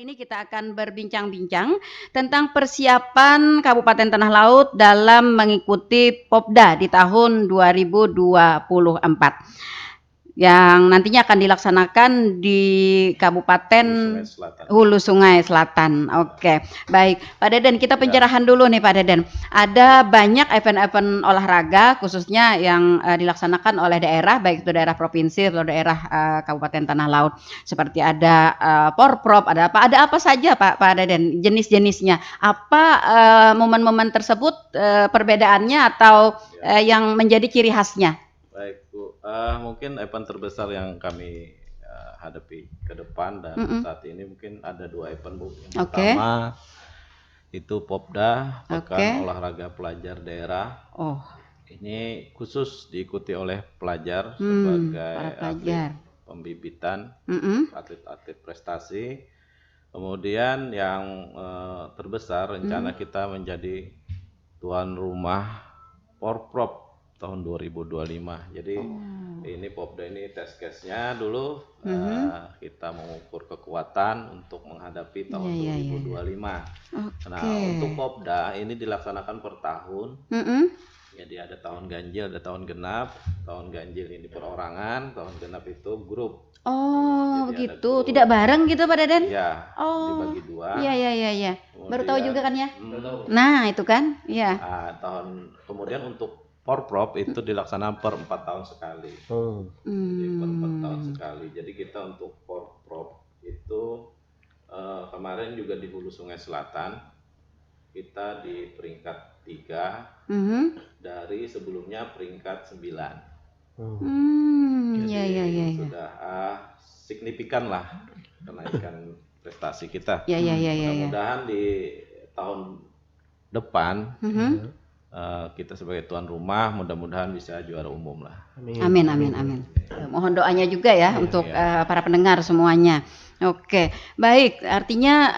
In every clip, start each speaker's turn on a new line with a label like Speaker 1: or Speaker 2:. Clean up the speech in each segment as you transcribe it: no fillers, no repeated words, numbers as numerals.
Speaker 1: Kali ini kita akan berbincang-bincang tentang persiapan Kabupaten Tanah Laut dalam mengikuti Popda di tahun 2024 yang nantinya akan dilaksanakan di Kabupaten Hulu Sungai Selatan. Oke, baik Pak Deden, kita pencerahan dulu nih Pak Deden. Ada banyak event-event olahraga khususnya yang dilaksanakan oleh daerah, baik itu daerah provinsi atau daerah Kabupaten Tanah Laut. Seperti ada Porprov, ada apa saja Pak Deden, jenis-jenisnya. Apa momen-momen tersebut perbedaannya atau yang menjadi ciri khasnya?
Speaker 2: Baik Bu, mungkin event terbesar yang kami hadapi ke depan dan saat ini mungkin ada 2 event Bu. Yang pertama itu Popda, Pekan Olahraga Pelajar Daerah. Ini khusus diikuti oleh pelajar sebagai atlet pembibitan, atlet-atlet prestasi. Kemudian yang terbesar rencana kita menjadi tuan rumah Porprov tahun 2025. Jadi ini Popda ini test case-nya dulu, kita mengukur kekuatan untuk menghadapi tahun 2025. Nah, untuk Popda ini dilaksanakan per tahun. Jadi ada tahun ganjil, ada tahun genap. Tahun ganjil ini perorangan, tahun genap itu grup.
Speaker 1: Oh, begitu. Tidak bareng gitu Pak Deden?
Speaker 2: Iya, dibagi 2.
Speaker 1: Iya. Baru tahu juga kan ya? Nah, itu kan? Iya.
Speaker 2: Kemudian untuk Porprov itu dilaksanakan per 4 tahun sekali. Jadi per 4 tahun sekali. Jadi kita untuk Porprov itu kemarin juga di Hulu Sungai Selatan kita di peringkat 3 dari sebelumnya peringkat 9. Jadi sudah signifikan lah kenaikan prestasi kita. Mudah-mudahan di tahun depan kita sebagai tuan rumah mudah-mudahan bisa juara umum lah.
Speaker 1: Amin. Mohon doanya juga ya untuk para pendengar semuanya. Oke, baik. Artinya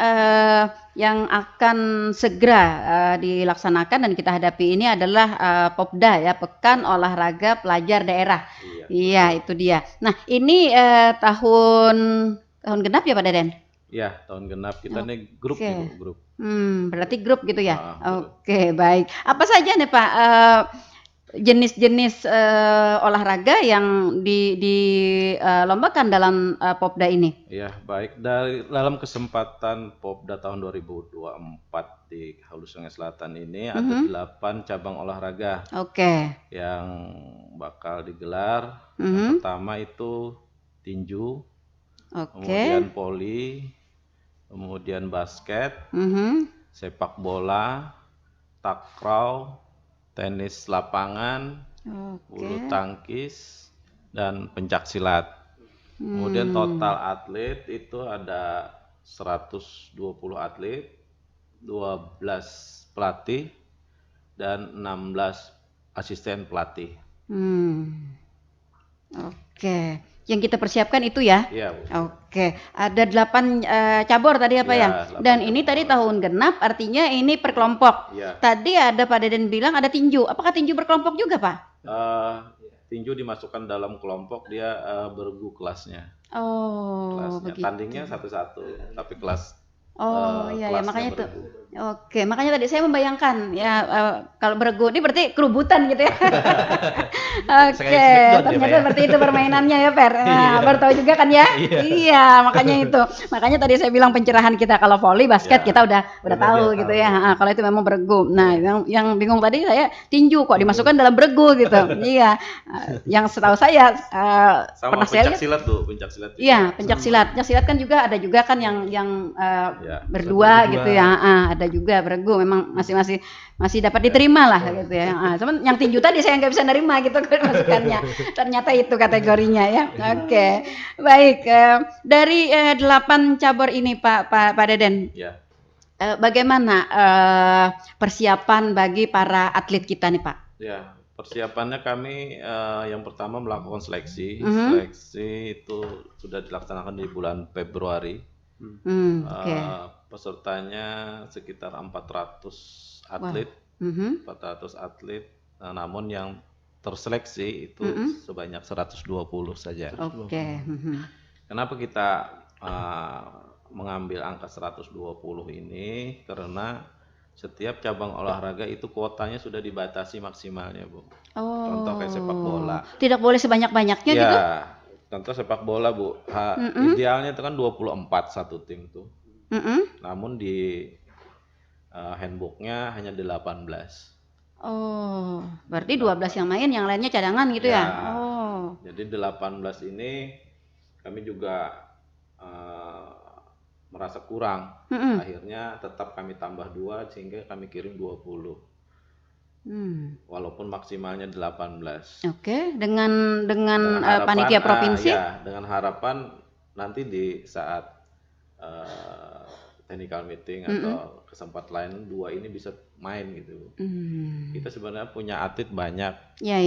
Speaker 1: yang akan segera dilaksanakan dan kita hadapi ini adalah Popda ya, Pekan Olahraga Pelajar Daerah. Iya, itu dia. Nah, ini tahun genap ya Pak Deden?
Speaker 2: Iya, tahun genap. Kita nih grup.
Speaker 1: Berarti grup gitu ya? Oke, baik. Apa saja nih Pak jenis-jenis olahraga yang dilombakan dalam Popda ini?
Speaker 2: Iya, baik. Dalam kesempatan Popda tahun 2024 di Hulu Sungai Selatan ini ada 8 cabang olahraga yang bakal digelar. Yang pertama itu tinju, kemudian voli, kemudian basket, sepak bola, takraw, tenis lapangan, bulu tangkis, dan pencaksilat. Kemudian total atlet itu ada 120 atlet, 12 pelatih, dan 16 asisten pelatih.
Speaker 1: Oke. Yang kita persiapkan itu ya?
Speaker 2: Iya, Bu.
Speaker 1: Oke, ada 8 cabur tadi apa ya? Dan ini tadi tahun genap, artinya ini per kelompok. Tadi ada Pak Deden bilang ada tinju. Apakah tinju berkelompok juga Pak?
Speaker 2: Tinju dimasukkan dalam kelompok, dia bergu kelasnya.
Speaker 1: Begitu.
Speaker 2: Tandingnya satu-satu, tapi kelas.
Speaker 1: Iya, makanya itu. Oke, makanya tadi saya membayangkan ya kalau bergu ini berarti kerubutan gitu ya. Oke, ternyata seperti itu permainannya ya Per. Nah, baru tahu juga kan ya? Iya, makanya itu. Makanya tadi saya bilang pencerahan kita kalau voli, basket kita udah tahu gitu ya. Kalau itu memang bergu. Nah, yang bingung tadi saya tinju kok dimasukkan dalam bergu gitu. Iya. Yang setahu saya
Speaker 2: sama pencaksilat tuh, pencaksilat.
Speaker 1: Iya, pencaksilat. Pencaksilat kan juga ada juga kan yang berdua gitu ya. Ada juga bergu, memang masih dapat diterima lah gitu ya. Cuman yang tinju tadi saya nggak bisa nerima gitu masukannya. Ternyata itu kategorinya ya. Oke. Baik, dari 8 cabur ini Pak Deden. Bagaimana persiapan bagi para atlet kita nih Pak?
Speaker 2: Ya, persiapannya kami yang pertama melakukan seleksi. Seleksi itu sudah dilaksanakan di bulan Februari. Pesertanya sekitar 400 atlet. 400 atlet. Namun yang terseleksi itu sebanyak 120 saja.
Speaker 1: Oke.
Speaker 2: Kenapa kita mengambil angka 120 ini karena setiap cabang olahraga itu kuotanya sudah dibatasi maksimalnya, Bu. Contoh kayak sepak bola.
Speaker 1: Tidak boleh sebanyak-banyaknya
Speaker 2: Ya,
Speaker 1: gitu?
Speaker 2: contoh sepak bola, Bu. Idealnya itu kan 24 satu tim tuh. Namun di handbooknya hanya 18.
Speaker 1: Oh, berarti 12 yang main, yang lainnya cadangan gitu ya? Oh.
Speaker 2: Jadi 18 ini kami juga merasa kurang. Akhirnya tetap kami tambah 2 sehingga kami kirim 20. Walaupun maksimalnya 18.
Speaker 1: Oke, dengan panitia provinsi?
Speaker 2: Ya, dengan harapan nanti di saat technical meeting atau kesempatan lain 2 ini bisa main gitu. Kita sebenarnya punya atlet banyak.
Speaker 1: Ya.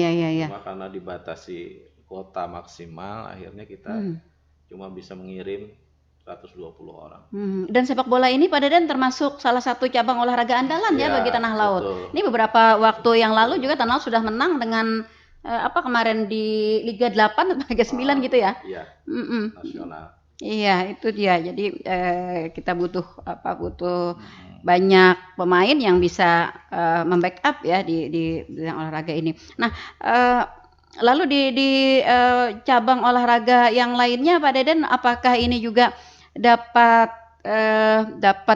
Speaker 2: Cuma karena dibatasi kuota maksimal, akhirnya kita cuma bisa mengirim 120 orang.
Speaker 1: Dan sepak bola ini Pak Deden termasuk salah satu cabang olahraga andalan ya bagi Tanah Laut.
Speaker 2: Betul.
Speaker 1: Ini beberapa waktu yang lalu juga Tanah Laut sudah menang dengan kemarin di Liga 8 atau Liga 9 gitu ya?
Speaker 2: Iya. Nasional.
Speaker 1: Iya, itu dia. Jadi kita butuh banyak pemain yang bisa membackup ya di bidang olahraga ini. Nah, lalu di cabang olahraga yang lainnya Pak Deden, apakah ini juga dapat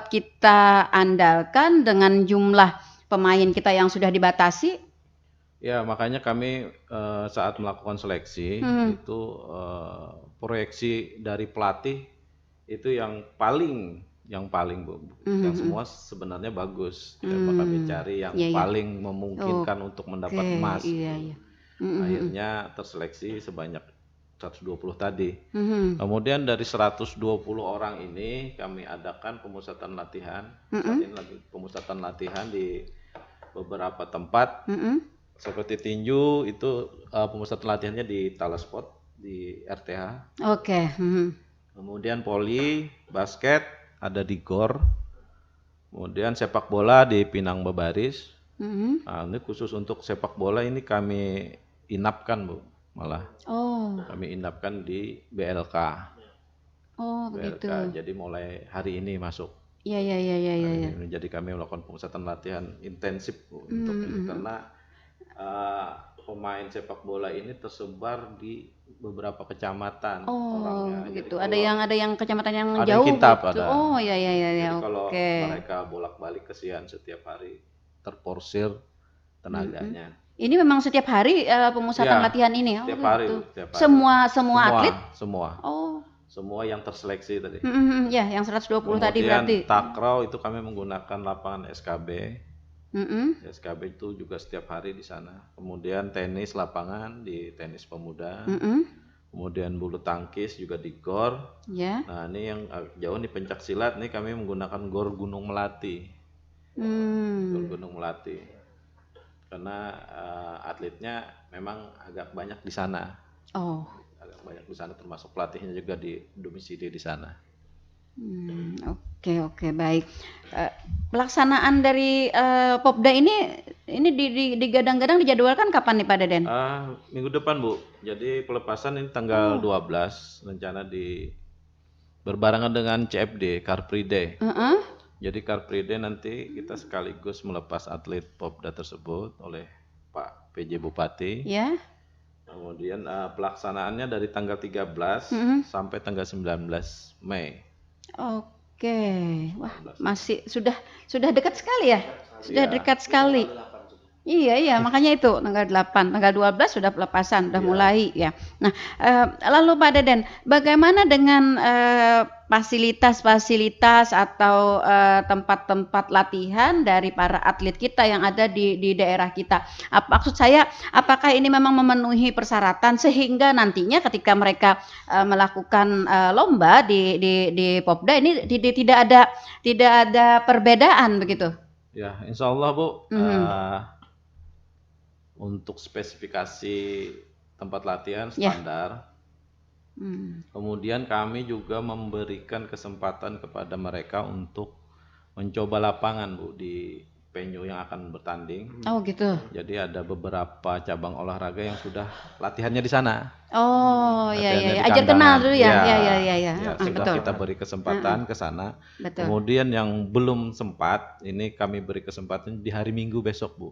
Speaker 1: kita andalkan dengan jumlah pemain kita yang sudah dibatasi?
Speaker 2: Ya, makanya kami saat melakukan seleksi itu proyeksi dari pelatih itu yang paling Bu. Yang semua sebenarnya bagus. Kami cari yang paling memungkinkan untuk mendapat emas. Akhirnya terseleksi sebanyak 120 tadi. Kemudian dari 120 orang ini kami adakan pemusatan latihan. Saat ini lagi pemusatan latihan di beberapa tempat. Seperti tinju itu pemusatan latihannya di Talasport di RTH.
Speaker 1: Oke.
Speaker 2: Kemudian voli, basket ada di GOR. Kemudian sepak bola di Pinang Babaris. Nah, ini khusus untuk sepak bola ini kami inapkan Bu, malah. Kami inapkan di BLK.
Speaker 1: Begitu.
Speaker 2: Jadi mulai hari ini masuk.
Speaker 1: Iya.
Speaker 2: Jadi kami melakukan pemusatan latihan intensif Bu, untuk ini karena pemain sepak bola ini tersebar di beberapa kecamatan orangnya.
Speaker 1: Gitu. Ada yang kecamatan yang
Speaker 2: ada
Speaker 1: jauh
Speaker 2: Kintab,
Speaker 1: gitu.
Speaker 2: ada.
Speaker 1: Iya.
Speaker 2: Jadi kalau mereka bolak-balik kesian setiap hari terporsir tenaganya.
Speaker 1: Ini memang setiap hari pemusatan latihan ini.
Speaker 2: Setiap hari,
Speaker 1: gitu.
Speaker 2: setiap hari.
Speaker 1: Semua atlet?
Speaker 2: Semua. Semua yang terseleksi tadi.
Speaker 1: Ya, yang 120
Speaker 2: Kemudian,
Speaker 1: tadi berarti.
Speaker 2: takraw itu kami menggunakan lapangan SKB. SKB itu juga setiap hari di sana. Kemudian tenis lapangan di Tenis Pemuda. Kemudian bulu tangkis juga di GOR. Nah, ini yang jauh nih pencak silat nih kami menggunakan GOR Gunung Melati. GOR Gunung Melati. Karena atletnya memang agak banyak di sana. Agak banyak di sana, termasuk pelatihnya juga di domisili di sana.
Speaker 1: Oke, baik. Pelaksanaan dari Popda ini digadang-gadang dijadwalkan kapan nih Pak Deden?
Speaker 2: Minggu depan Bu. Jadi pelepasan ini tanggal 12, rencana berbarengan dengan CFD, Car Free Day. Jadi Car Free Day nanti kita sekaligus melepas atlet Popda tersebut oleh Pak PJ Bupati.
Speaker 1: Ya.
Speaker 2: Kemudian pelaksanaannya dari tanggal 13 sampai tanggal 19 Mei.
Speaker 1: Oke. Wah, masih sudah dekat sekali ya? Sudah dekat sekali. Iya, makanya itu tanggal 8, tanggal 12 sudah pelepasan, sudah mulai ya. Nah, lalu Pak Deden, bagaimana dengan fasilitas atau tempat-tempat latihan dari para atlet kita yang ada di daerah kita? Maksud saya, apakah ini memang memenuhi persyaratan sehingga nantinya ketika mereka melakukan lomba di Popda ini tidak ada perbedaan begitu?
Speaker 2: Ya, insya Allah Bu. Untuk spesifikasi tempat latihan standar. Kemudian kami juga memberikan kesempatan kepada mereka untuk mencoba lapangan Bu di venue yang akan bertanding.
Speaker 1: Oh gitu.
Speaker 2: Jadi ada beberapa cabang olahraga yang sudah latihannya di sana.
Speaker 1: Oh ya
Speaker 2: Latihannya di
Speaker 1: Ajak kenal
Speaker 2: kandangan.
Speaker 1: dulu ya.
Speaker 2: Ya,
Speaker 1: Ya.
Speaker 2: ya sudah
Speaker 1: Betul.
Speaker 2: kita beri kesempatan ke sana.
Speaker 1: Betul.
Speaker 2: Kemudian yang belum sempat, ini kami beri kesempatan di hari Minggu besok, Bu.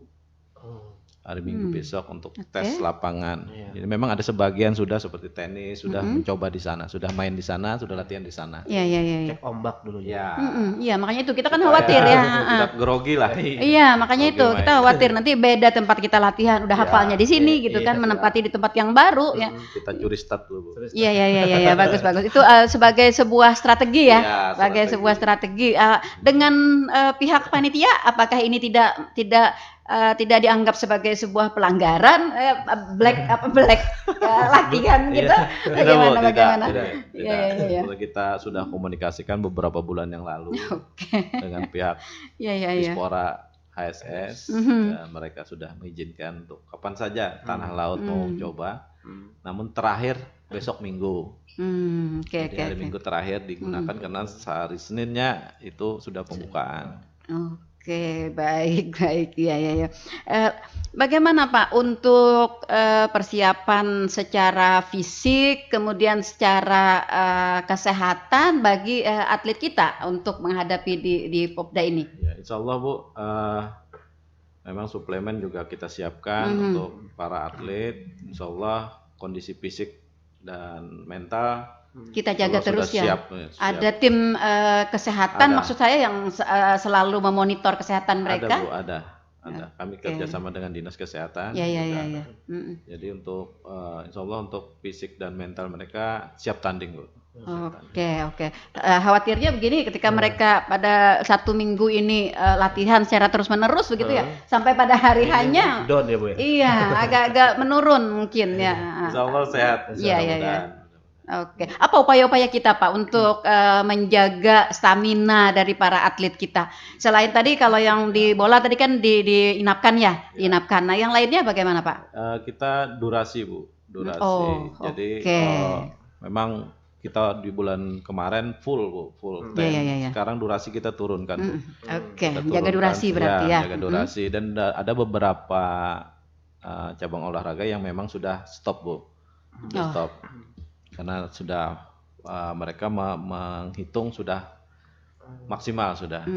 Speaker 2: Hari Minggu besok untuk tes lapangan. Jadi memang ada sebagian sudah seperti tenis, sudah mencoba di sana, sudah main di sana, sudah latihan di sana.
Speaker 1: Iya.
Speaker 3: Cek ombak dulu
Speaker 2: Ya.
Speaker 1: Iya, makanya itu kita kan khawatir ya.
Speaker 2: Tidak grogi lah.
Speaker 1: Iya, makanya itu kita khawatir nanti beda tempat kita latihan, udah hafalnya di sini gitu kan, menempati di tempat yang baru ya.
Speaker 2: Kita curi start dulu, Bu.
Speaker 1: Iya, bagus. Itu sebagai sebuah strategi ya,
Speaker 2: Ya,
Speaker 1: sebagai sebuah strategi. Dengan pihak panitia, apakah ini tidak dianggap sebagai sebuah pelanggaran black latihan gitu? Bagaimana?
Speaker 2: Tidak.
Speaker 1: Iya.
Speaker 2: Kita sudah komunikasikan beberapa bulan yang lalu dengan pihak Dispora HSS. Mereka sudah mengizinkan untuk kapan saja Tanah Laut mau coba. Namun terakhir besok Minggu. Jadi hari Minggu terakhir digunakan karena hari Seninnya itu sudah pembukaan.
Speaker 1: Oke, baik. Iya. Bagaimana Pak untuk persiapan secara fisik, kemudian secara kesehatan bagi atlet kita untuk menghadapi di Popda ini?
Speaker 2: Ya, Insya Allah Bu, memang suplemen juga kita siapkan untuk para atlet. Insya Allah kondisi fisik dan mental
Speaker 1: kita jaga terus ya.
Speaker 2: Siap.
Speaker 1: Ada tim kesehatan, maksud saya yang selalu memonitor kesehatan mereka.
Speaker 2: Ada. Kami kerjasama dengan dinas kesehatan.
Speaker 1: Iya.
Speaker 2: Jadi untuk Insya Allah untuk fisik dan mental mereka siap tanding, Bu.
Speaker 1: Oke. Khawatirnya begini, ketika mereka pada 1 minggu ini latihan secara terus menerus begitu ya, sampai pada hari hanya
Speaker 3: down ya Bu ya.
Speaker 1: Iya, agak menurun mungkin ya.
Speaker 2: Insya Allah sehat.
Speaker 1: Iya. Oke. Apa upaya-upaya kita Pak untuk menjaga stamina dari para atlet kita? Selain tadi kalau yang di bola tadi kan diinapkan ya, diinapkan. Nah, yang lainnya bagaimana Pak?
Speaker 2: Kita durasi Bu, Jadi memang kita di bulan kemarin full 10.
Speaker 1: Iya.
Speaker 2: Sekarang durasi kita turunkan Bu.
Speaker 1: Oke, jaga durasi berarti ya.
Speaker 2: Jaga durasi dan ada beberapa cabang olahraga yang memang sudah stop Bu. Stop. Karena sudah mereka menghitung sudah maksimal sudah.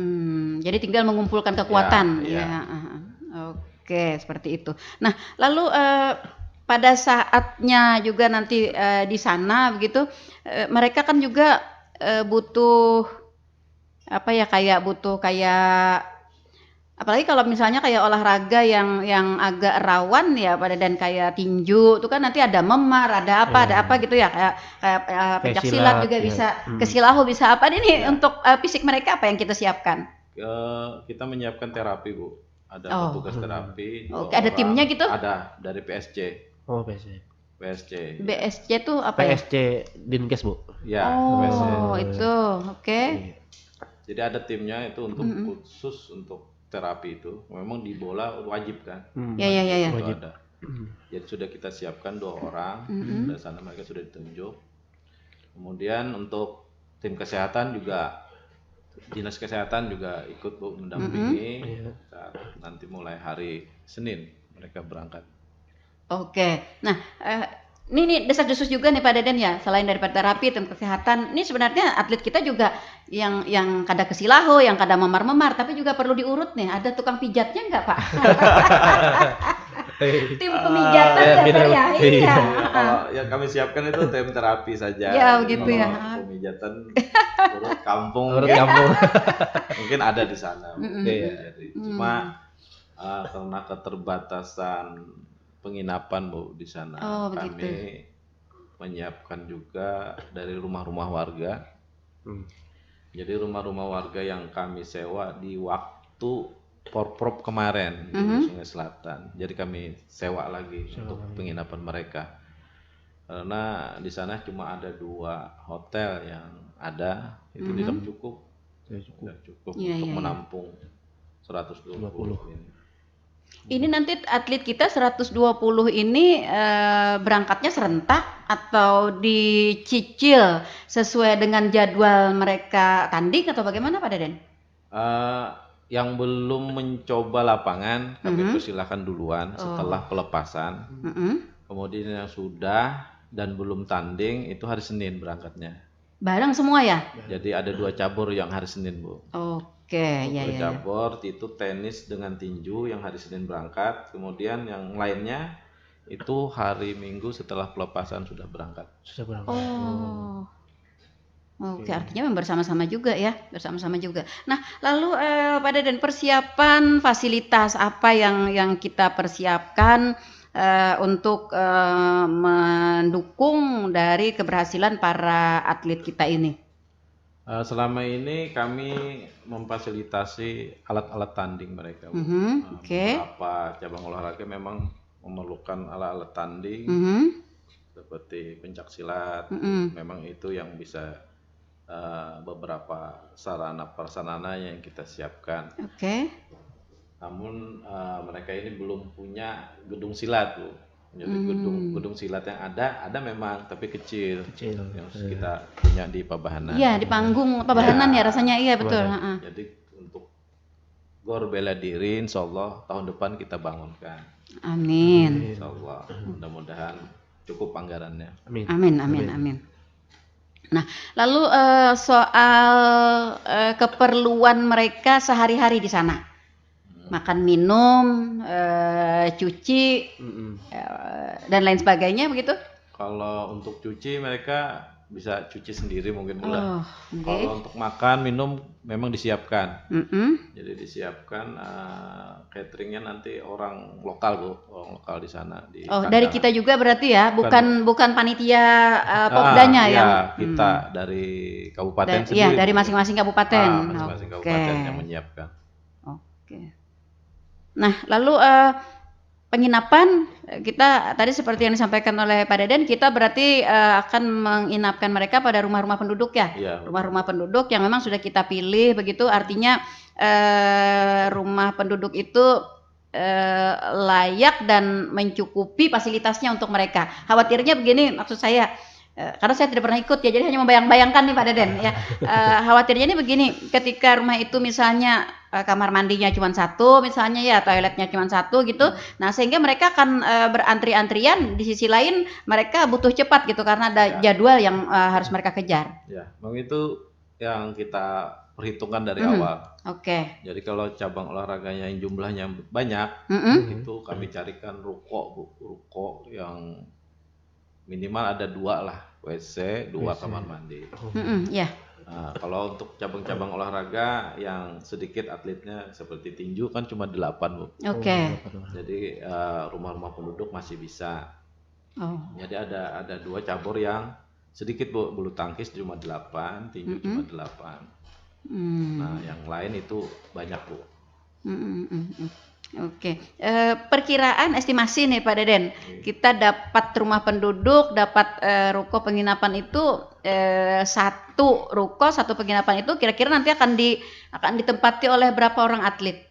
Speaker 1: Jadi tinggal mengumpulkan kekuatan.
Speaker 2: Ya.
Speaker 1: Oke, seperti itu. Nah, lalu pada saatnya juga nanti di sana begitu, mereka kan juga butuh apalagi kalau misalnya kayak olahraga yang agak rawan ya pada dan kayak tinju itu kan nanti ada memar, ada apa gitu ya, kayak pencak silat juga bisa, kesilahu bisa apa ini untuk fisik mereka apa yang kita siapkan?
Speaker 2: Kita menyiapkan terapi Bu, ada petugas terapi.
Speaker 1: Oke, ada timnya gitu?
Speaker 2: Ada dari PSC.
Speaker 3: Oh PSC.
Speaker 1: BSC itu apa ya?
Speaker 3: PSC Dinkes Bu.
Speaker 2: Ya.
Speaker 1: PSC. Itu, oke.
Speaker 2: Jadi ada timnya itu untuk khusus untuk terapi itu. Memang di bola wajib kan?
Speaker 1: Iya.
Speaker 2: Wajib. Ada. Jadi sudah kita siapkan 2 orang. Dari sana mereka sudah ditunjuk. Kemudian untuk tim kesehatan juga, dinas kesehatan juga ikut Bu mendampingi. Nanti mulai hari Senin mereka berangkat.
Speaker 1: Oke. Nah, ini desas-desus juga nih Pak Deden ya, selain daripada terapi, tim kesehatan, ini sebenarnya atlet kita juga yang kada kesilahu, yang kada memar-memar, tapi juga perlu diurut nih, ada tukang pijatnya nggak Pak? Tim pemijatan ya? Iya.
Speaker 2: Kalau yang kami siapkan itu tim terapi saja.
Speaker 1: Ya begitu ya.
Speaker 2: Pemijatan urut kampung. Mungkin ada di sana. Jadi cuma karena keterbatasan penginapan Bu di sana, kami menyiapkan juga dari rumah-rumah warga. Jadi rumah-rumah warga yang kami sewa di waktu Porprov kemarin di Sungai Selatan. Jadi kami sewa lagi untuk penginapan mereka. Karena di sana cuma ada 2 hotel yang ada, itu tidak cukup. Tidak cukup untuk menampung 120 ini.
Speaker 1: Ini nanti atlet kita 120 ini berangkatnya serentak atau dicicil sesuai dengan jadwal mereka tanding atau bagaimana Pak Deden?
Speaker 2: yang belum mencoba lapangan kami persilahkan duluan setelah pelepasan. Kemudian yang sudah dan belum tanding itu hari Senin berangkatnya.
Speaker 1: Bareng semua ya?
Speaker 2: Jadi ada 2 cabur yang hari Senin, Bu.
Speaker 1: Oke, ya.
Speaker 2: Cabur itu tenis dengan tinju yang hari Senin berangkat, kemudian yang lainnya itu hari Minggu setelah pelepasan sudah berangkat.
Speaker 1: Oke, artinya bersama-sama juga ya, bersama-sama juga. Nah, lalu Pak Deden, persiapan fasilitas apa yang kita persiapkan untuk mendukung dari keberhasilan para atlet kita ini?
Speaker 2: Selama ini kami memfasilitasi alat-alat tanding mereka. Beberapa cabang olahraga memang memerlukan alat-alat tanding seperti pencaksilat. Memang itu yang bisa beberapa sarana prasarana yang kita siapkan. Namun mereka ini belum punya gedung silat, Bu. Jadi gedung silat yang ada memang tapi kecil yang kita punya di Pabahanan.
Speaker 1: Iya, di panggung Pabahanan ya rasanya, iya betul.
Speaker 2: Jadi untuk GOR Bela Diri insyaallah tahun depan kita bangunkan.
Speaker 1: Amin.
Speaker 2: Insyaallah, mudah-mudahan cukup anggarannya.
Speaker 1: Amin. Nah, lalu soal keperluan mereka sehari-hari di sana. Makan, minum, cuci, dan lain sebagainya begitu?
Speaker 2: Kalau untuk cuci mereka bisa cuci sendiri mungkin pula. Kalau untuk makan, minum memang disiapkan. Jadi disiapkan cateringnya nanti orang lokal, Bu, orang lokal di sana.
Speaker 1: Dari kita juga berarti ya, bukan panitia Popdanya
Speaker 2: ya,
Speaker 1: yang
Speaker 2: kita dari kabupaten sendiri.
Speaker 1: Iya, dari masing-masing kabupaten.
Speaker 2: Masing-masing kabupaten yang menyiapkan.
Speaker 1: Nah, lalu penginapan kita tadi seperti yang disampaikan oleh Pak Deden, kita berarti akan menginapkan mereka pada rumah-rumah penduduk ya, rumah-rumah penduduk yang memang sudah kita pilih begitu, artinya rumah penduduk itu layak dan mencukupi fasilitasnya untuk mereka. Khawatirnya begini, maksud saya, karena saya tidak pernah ikut ya, jadi hanya membayang-bayangkan nih Pak Deden ya. Khawatirnya ini begini, ketika rumah itu misalnya kamar mandinya cuma 1 misalnya ya, toiletnya cuma 1 gitu. Nah, sehingga mereka akan berantri-antrian, di sisi lain mereka butuh cepat gitu karena ada jadwal yang harus mereka kejar.
Speaker 2: Ya, memang itu yang kita perhitungkan dari awal. Jadi kalau cabang olahraganya yang jumlahnya banyak, itu kami carikan ruko yang minimal ada 2 lah, WC, 2 kamar mandi. Nah, kalau untuk cabang-cabang olahraga yang sedikit atletnya seperti tinju kan cuma 8, Bu. Jadi rumah-rumah penduduk masih bisa. Jadi ada 2 cabur yang sedikit, Bu, bulu tangkis cuma 8, tinju cuma 8. Nah, yang lain itu banyak, Bu.
Speaker 1: Perkiraan estimasi nih Pak Deden, kita dapat rumah penduduk, dapat ruko penginapan itu 1 ruko, 1 penginapan itu kira-kira nanti akan ditempati oleh berapa orang atlet?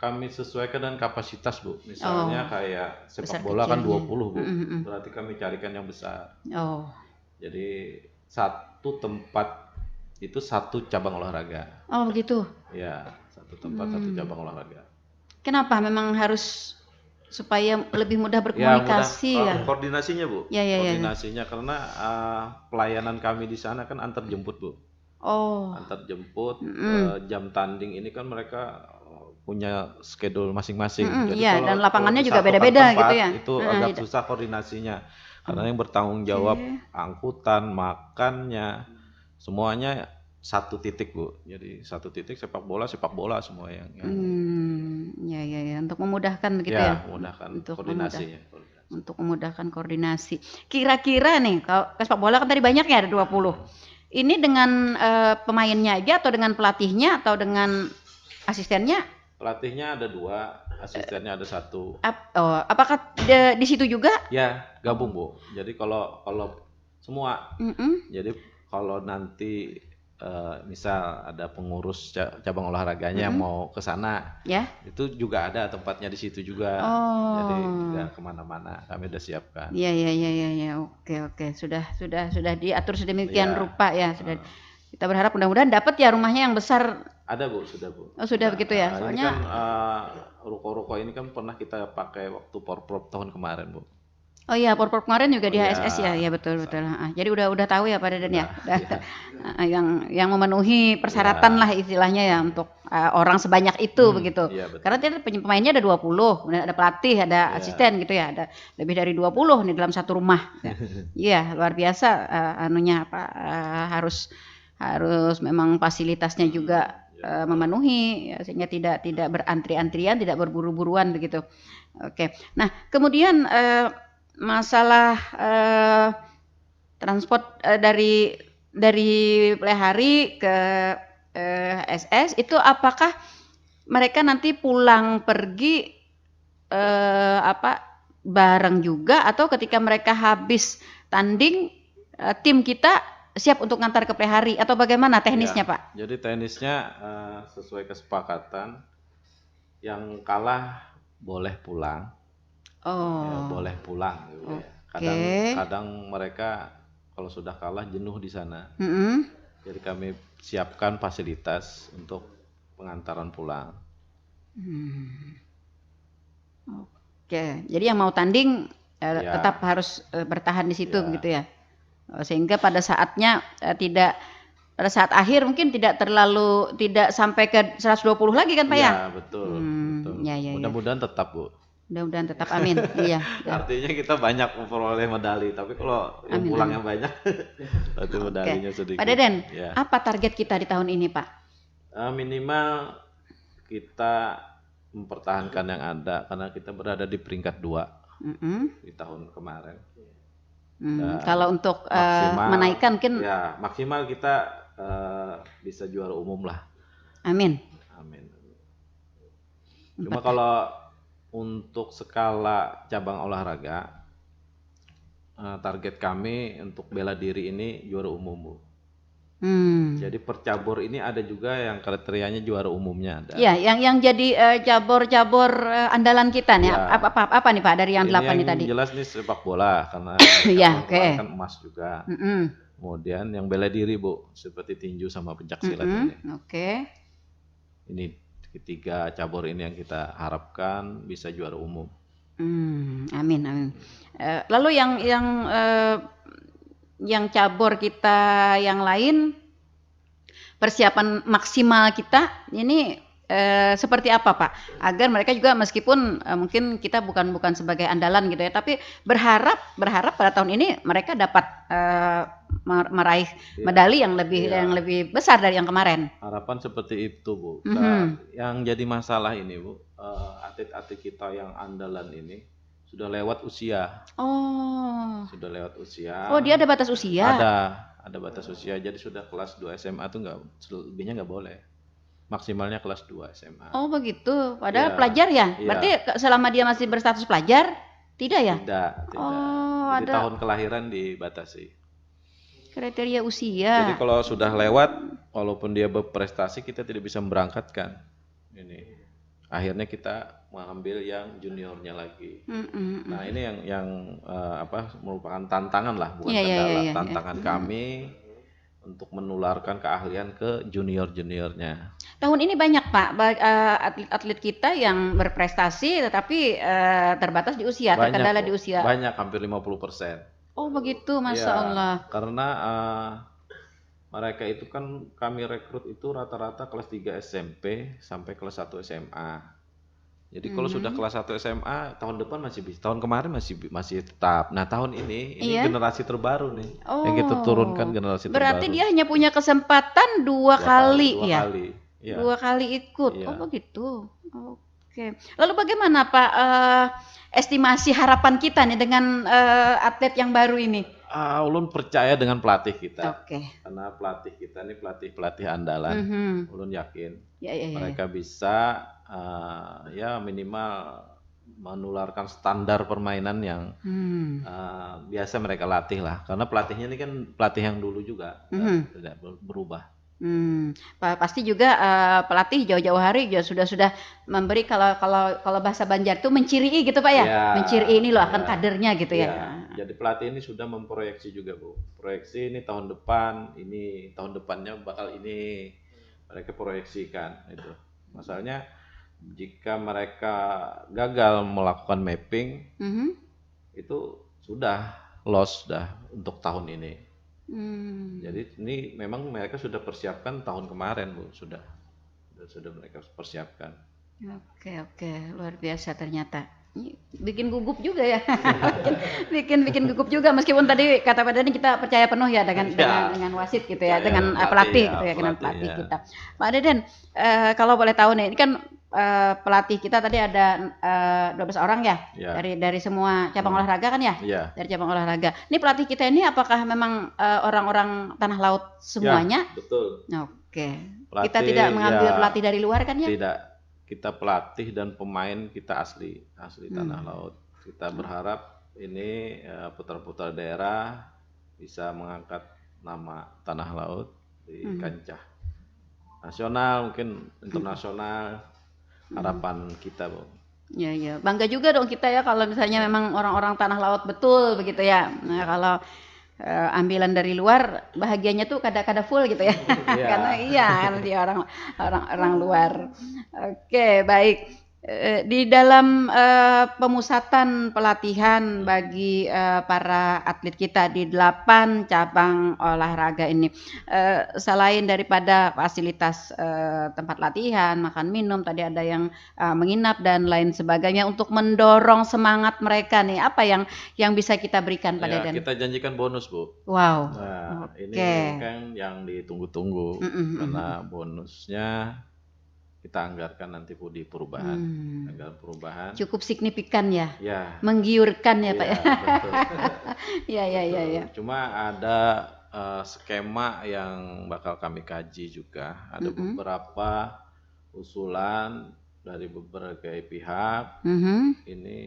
Speaker 2: Kami sesuaikan dengan kapasitas, Bu. Misalnya kayak sepak bola kan 20, Bu. Berarti kami carikan yang besar. Jadi 1 tempat itu 1 cabang olahraga.
Speaker 1: Begitu.
Speaker 2: Ya, 1 tempat 1 cabang olahraga.
Speaker 1: Kenapa? Memang harus supaya lebih mudah berkomunikasi ya.
Speaker 2: Koordinasinya, Bu. Koordinasinya karena pelayanan kami di sana kan antar jemput, Bu. Antar jemput, jam tanding ini kan mereka punya schedule masing-masing. Jadi
Speaker 1: dan lapangannya juga beda-beda gitu ya.
Speaker 2: Itu agak susah koordinasinya. Karena yang bertanggung jawab angkutan, makannya, semuanya 1 titik, Bu. Jadi 1 titik sepak bola semua yang
Speaker 1: ya, untuk memudahkan begitu ya.
Speaker 2: Memudahkan koordinasinya.
Speaker 1: Untuk memudahkan koordinasi. Kira-kira nih, kalau sepak bola kan tadi banyak ya, ada 20. Ini dengan pemainnya aja atau dengan pelatihnya atau dengan asistennya?
Speaker 2: Pelatihnya ada 2, asistennya ada 1.
Speaker 1: Apakah di situ juga?
Speaker 2: Ya, gabung, Bu. Jadi kalau semua. Jadi kalau nanti misal ada pengurus cabang olahraganya yang mau ke sana, itu juga ada tempatnya di situ juga. Jadi nggak kemana-mana, kami udah siapkan.
Speaker 1: Iya. Oke. Sudah diatur sedemikian rupa ya. Kita berharap mudah-mudahan dapat ya rumahnya yang besar
Speaker 2: Ada Bu, sudah Bu.
Speaker 1: Oh sudah begitu ya,
Speaker 2: Ini
Speaker 1: soalnya
Speaker 2: kan ruko-ruko ini kan pernah kita pakai waktu porprov tahun kemarin Bu.
Speaker 1: oh iya, porprov kemarin juga di
Speaker 2: Iya,
Speaker 1: HSS ya, ya betul. Jadi udah tahu ya Pak Deden ya,
Speaker 2: udah, iya.
Speaker 1: yang memenuhi persyaratan lah istilahnya ya untuk orang sebanyak itu begitu.
Speaker 2: Iya, betul.
Speaker 1: Karena pemainnya ada 20, kemudian ada pelatih, ada
Speaker 2: Iya.
Speaker 1: asisten gitu ya, ada lebih dari 20 nih dalam satu rumah. Iya, luar biasa anunya apa harus memang fasilitasnya juga memenuhi ya, sehingga tidak berantri-antrian, tidak berburu-buruan begitu. Oke. Nah, kemudian masalah transport dari Plehari ke SS itu apakah mereka nanti pulang pergi bareng juga atau ketika mereka habis tanding tim kita siap untuk ngantar ke Plehari atau bagaimana teknisnya
Speaker 2: Ya,
Speaker 1: Pak?
Speaker 2: jadi teknisnya sesuai kesepakatan yang kalah boleh pulang. Ya, boleh pulang gitu ya. Kadang mereka kalau sudah kalah jenuh di sana. Jadi kami siapkan fasilitas untuk pengantaran pulang.
Speaker 1: Oke, jadi yang mau tanding tetap harus bertahan di situ begitu ya. Sehingga pada saatnya pada saat akhir mungkin tidak sampai ke 120 lagi kan Pak ya?
Speaker 2: Ya, betul.
Speaker 1: Ya.
Speaker 2: Mudah-mudahan tetap Bu.
Speaker 1: Mudah-mudahan tetap, amin. Iya.
Speaker 2: Artinya kita banyak memperoleh medali, tapi kalau yang pulang yang banyak, berarti medalinya sedikit.
Speaker 1: Pak Deden,
Speaker 2: Ya.
Speaker 1: apa target kita di tahun ini Pak?
Speaker 2: Minimal kita mempertahankan yang ada, karena kita berada di peringkat 2 di tahun kemarin.
Speaker 1: Kalau untuk
Speaker 2: Maksimal,
Speaker 1: menaikkan mungkin
Speaker 2: ya maksimal kita bisa juara umum lah.
Speaker 1: amin.
Speaker 2: Cuma kalau untuk skala cabang olahraga, target kami untuk bela diri ini juara umum Bu. Jadi per cabur ini ada juga yang kriterianya juara umumnya ada.
Speaker 1: Ya, yang jadi cabur-cabur andalan kita nih.
Speaker 2: Ya.
Speaker 1: Apa nih Pak dari yang 8
Speaker 2: ini
Speaker 1: nih tadi?
Speaker 2: Jelas nih sepak bola karena
Speaker 1: Ya,
Speaker 2: kan emas juga. Kemudian yang bela diri Bu, seperti tinju sama pencaksilat ini.
Speaker 1: Oke.
Speaker 2: Ini ketiga cabur ini yang kita harapkan bisa juara umum.
Speaker 1: Amin. Lalu yang cabur kita yang lain persiapan maksimal kita ini seperti apa Pak? Agar mereka juga meskipun mungkin kita bukan sebagai andalan gitu ya, tapi berharap pada tahun ini mereka dapat meraih medali yang lebih besar dari yang kemarin.
Speaker 2: Harapan seperti itu Bu. Nah, yang jadi masalah ini Bu, atlet-atlet kita yang andalan ini sudah lewat usia. Sudah lewat usia.
Speaker 1: Oh, dia ada batas usia?
Speaker 2: Ada batas usia. Jadi sudah kelas 2 SMA tuh lebihnya nggak boleh. Maksimalnya kelas 2 SMA.
Speaker 1: Oh begitu. Padahal pelajar ya? Berarti selama dia masih berstatus pelajar, tidak ya?
Speaker 2: Tidak. Jadi tahun kelahiran dibatasi.
Speaker 1: Kriteria usia.
Speaker 2: Jadi kalau sudah lewat, walaupun dia berprestasi, kita tidak bisa memberangkatkan. Ini akhirnya kita mengambil yang juniornya lagi. Nah ini yang merupakan tantangan lah, bukan kendala. Tantangan kami untuk menularkan keahlian ke junior-juniornya.
Speaker 1: Tahun ini banyak Pak atlet-atlet kita yang berprestasi tetapi terbatas di usia, terkendala di usia.
Speaker 2: Banyak, hampir 50%.
Speaker 1: Oh begitu, Masya Allah.
Speaker 2: Karena mereka itu kan kami rekrut itu rata-rata kelas 3 SMP sampai kelas 1 SMA. Jadi kalau sudah kelas 1 SMA tahun depan masih bisa, tahun kemarin masih tetap. Nah tahun ini generasi terbaru nih yang kita turunkan generasi
Speaker 1: berarti
Speaker 2: terbaru.
Speaker 1: Dia hanya punya kesempatan dua kali.
Speaker 2: Ya.
Speaker 1: 2 kali ikut. Oh begitu. Oke. Lalu bagaimana Pak estimasi harapan kita nih dengan atlet yang baru ini?
Speaker 2: Ulun percaya dengan pelatih kita.
Speaker 1: Karena
Speaker 2: pelatih kita ini pelatih andalan. Ulun yakin mereka bisa minimal menularkan standar permainan yang biasa mereka latih lah. Karena pelatihnya ini kan pelatih yang dulu juga, tidak berubah.
Speaker 1: Pasti juga pelatih jauh-jauh hari juga sudah memberi kalau bahasa Banjar itu menciri gitu Pak ya, menciri ini loh akan kadernya gitu ya.
Speaker 2: Jadi pelatih ini sudah memproyeksi juga Bu, proyeksi ini tahun depannya bakal ini. mereka proyeksikan itu. Masalahnya jika mereka gagal melakukan mapping, itu sudah loss dah untuk tahun ini. Jadi ini memang mereka sudah persiapkan tahun kemarin, Bu, sudah mereka persiapkan.
Speaker 1: Oke, luar biasa ternyata. Ini bikin gugup juga ya. bikin gugup juga, meskipun tadi kata Pak Deden kita percaya penuh ya dengan wasit gitu ya, dengan pelatih gitu ya, dengan pelatih kita. Pak Deden, kalau boleh tahu nih, ini kan pelatih kita tadi ada 12 orang ya, dari semua cabang olahraga kan ya? Dari cabang olahraga. Ini pelatih kita ini apakah memang orang-orang tanah laut semuanya?
Speaker 2: Ya, betul.
Speaker 1: Oke. Pelatih, kita tidak mengambil pelatih dari luar kan ya?
Speaker 2: Tidak. Kita pelatih dan pemain kita asli tanah laut. Kita berharap ini putra-putra daerah bisa mengangkat nama tanah laut di kancah nasional, mungkin internasional. Harapan kita, Bu.
Speaker 1: Ya, bangga juga dong kita ya kalau misalnya memang orang-orang tanah laut betul begitu ya. Nah, kalau ambilan dari luar bahagianya tuh kada full gitu ya. Karena karena dia orang luar. Oke, baik. Di dalam pemusatan pelatihan bagi para atlet kita di 8 cabang olahraga ini, selain daripada fasilitas tempat latihan, makan minum, tadi ada yang menginap dan lain sebagainya, untuk mendorong semangat mereka nih, apa yang bisa kita berikan pada Deden?
Speaker 2: Kita janjikan bonus, Bu.
Speaker 1: Wow.
Speaker 2: Nah, ini kan yang ditunggu-tunggu, karena bonusnya kita anggarkan nanti, Bu, di perubahan. Anggaran perubahan.
Speaker 1: Cukup signifikan ya?
Speaker 2: Ya.
Speaker 1: Menggiurkan ya, Pak ya?
Speaker 2: Betul.
Speaker 1: Ya.
Speaker 2: Cuma ada skema yang bakal kami kaji juga. Ada beberapa usulan dari beberapa pihak. Ini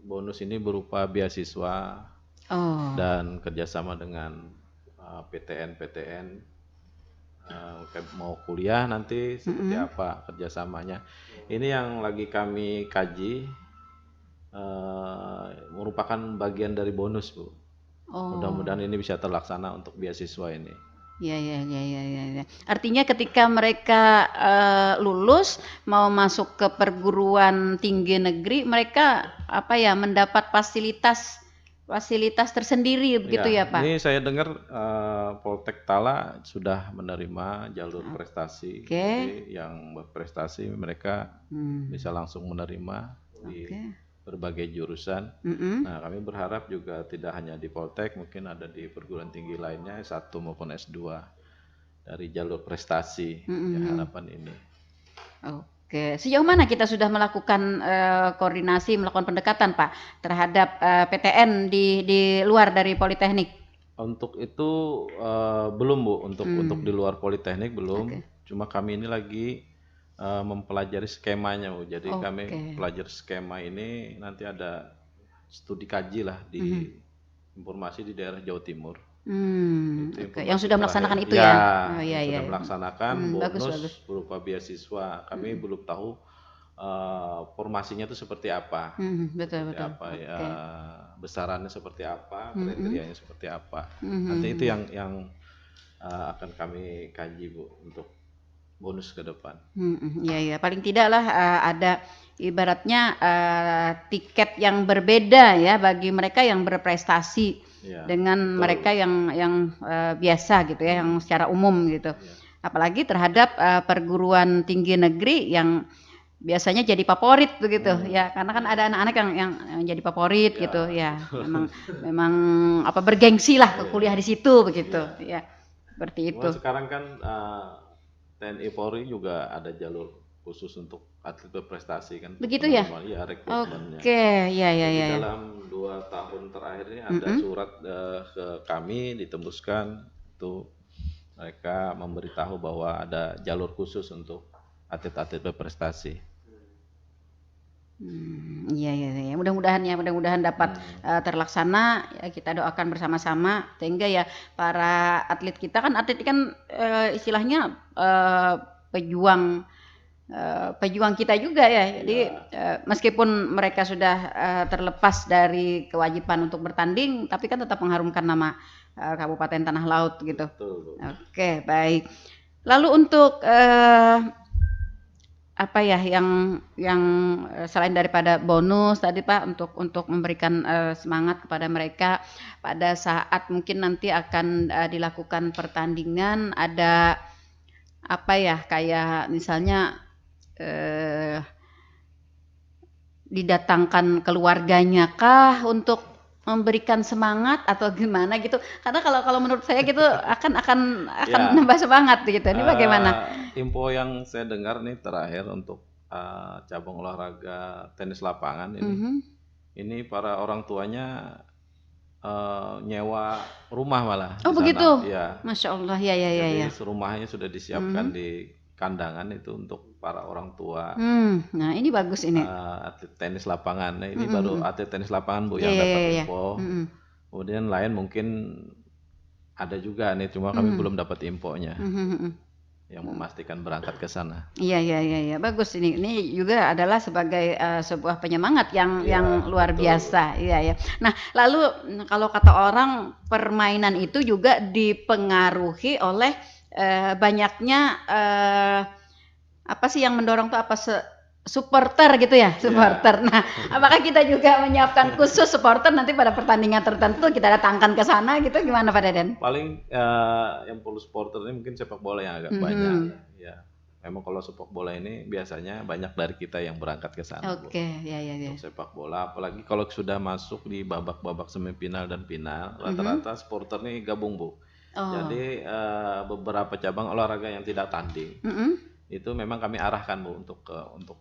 Speaker 2: bonus ini berupa beasiswa dan kerjasama dengan PTN. Mau kuliah nanti seperti apa kerjasamanya. Ini yang lagi kami kaji, merupakan bagian dari bonus, Bu. Mudah-mudahan ini bisa terlaksana untuk beasiswa ini.
Speaker 1: Ya. Artinya ketika mereka lulus mau masuk ke perguruan tinggi negeri, mereka mendapat fasilitas tersendiri begitu ya, Pak?
Speaker 2: Ini saya dengar Poltek Tala sudah menerima jalur prestasi. Jadi yang berprestasi mereka bisa langsung menerima di berbagai jurusan. Nah, kami berharap juga tidak hanya di Poltek, mungkin ada di perguruan tinggi lainnya S1 maupun S2 dari jalur prestasi. Harapan ini.
Speaker 1: Oke, sejauh mana kita sudah melakukan koordinasi, melakukan pendekatan, Pak, terhadap PTN di luar dari Politeknik?
Speaker 2: Untuk itu belum, Bu. Untuk di luar Politeknik belum. Cuma kami ini lagi mempelajari skemanya, Bu. Jadi kami pelajari skema ini, nanti ada studi kaji lah di informasi di daerah Jawa Timur.
Speaker 1: Yang sudah melaksanakan itu ya?
Speaker 2: Sudah melaksanakan bonus
Speaker 1: bagus.
Speaker 2: berupa beasiswa. Kami belum tahu formasinya itu seperti apa.
Speaker 1: Betul.
Speaker 2: Apa ya, besarannya seperti apa, kriterianya seperti apa. Nanti itu yang akan kami kaji, Bu, untuk bonus ke depan.
Speaker 1: Iya, paling tidak lah ada ibaratnya tiket yang berbeda ya bagi mereka yang berprestasi dengan mereka yang biasa gitu ya, yang secara umum gitu. Apalagi terhadap perguruan tinggi negeri yang biasanya jadi favorit begitu ya, karena kan ada anak-anak yang jadi favorit gitu ya. Memang bergengsi lah ke kuliah di situ begitu ya. Seperti itu.
Speaker 2: Sekarang kan TNI Polri juga ada jalur khusus untuk atlet berprestasi kan.
Speaker 1: Begitu ya?
Speaker 2: Iya, rekrutmennya.
Speaker 1: Oke, ya.
Speaker 2: Dalam 2 tahun terakhir ini ada surat ke kami ditembuskan, itu mereka memberitahu bahwa ada jalur khusus untuk atlet-atlet berprestasi.
Speaker 1: Iya. Mudah-mudahan dapat terlaksana. Ya, kita doakan bersama-sama sehingga ya para atlet kita kan istilahnya pejuang kita juga ya. Jadi meskipun mereka sudah terlepas dari kewajiban untuk bertanding, tapi kan tetap mengharumkan nama Kabupaten Tanah Laut gitu.
Speaker 2: Betul.
Speaker 1: Oke, baik. Lalu untuk apa ya yang selain daripada bonus tadi Pak untuk memberikan semangat kepada mereka pada saat mungkin nanti akan dilakukan pertandingan, ada apa ya kayak misalnya didatangkan keluarganya kah untuk memberikan semangat atau gimana gitu? Karena kalau menurut saya gitu akan
Speaker 2: Ya,
Speaker 1: nambah semangat gitu. Ini bagaimana?
Speaker 2: info yang saya dengar nih terakhir untuk cabang olahraga tenis lapangan ini, ini para orang tuanya nyewa rumah malah
Speaker 1: Oh
Speaker 2: di
Speaker 1: begitu?
Speaker 2: sana. Iya.
Speaker 1: Masya Allah, ya ya ya
Speaker 2: Jadi
Speaker 1: ya.
Speaker 2: rumahnya sudah disiapkan di kandangan itu untuk para orang tua
Speaker 1: Nah ini bagus ini.
Speaker 2: atlet tenis lapangan. Nah, ini baru atlet tenis lapangan Bu
Speaker 1: Ya
Speaker 2: yang
Speaker 1: ya
Speaker 2: dapat
Speaker 1: ya ya.
Speaker 2: info. Kemudian lain mungkin ada juga nih, cuma kami belum dapat infonya yang memastikan berangkat ke sana.
Speaker 1: Iya iya iya ya. Bagus ini. Ini juga adalah sebagai sebuah penyemangat yang luar
Speaker 2: betul.
Speaker 1: biasa. Iya ya. Nah, lalu kalau kata orang permainan itu juga dipengaruhi oleh banyaknya apa sih yang mendorong tuh apa supporter gitu ya, supporter. Nah, apakah kita juga menyiapkan khusus supporter nanti pada pertandingan tertentu kita datangkan ke sana gitu gimana Pak Deden?
Speaker 2: Paling yang perlu supporter ini mungkin sepak bola yang agak banyak. Ya, memang kalau sepak bola ini biasanya banyak dari kita yang berangkat ke sana.
Speaker 1: Oke, ya ya ya.
Speaker 2: Untuk sepak bola, apalagi kalau sudah masuk di babak-babak semifinal dan final, rata-rata supporter ini gabung Bu. Jadi beberapa cabang olahraga yang tidak tanding itu memang kami arahkan Bu untuk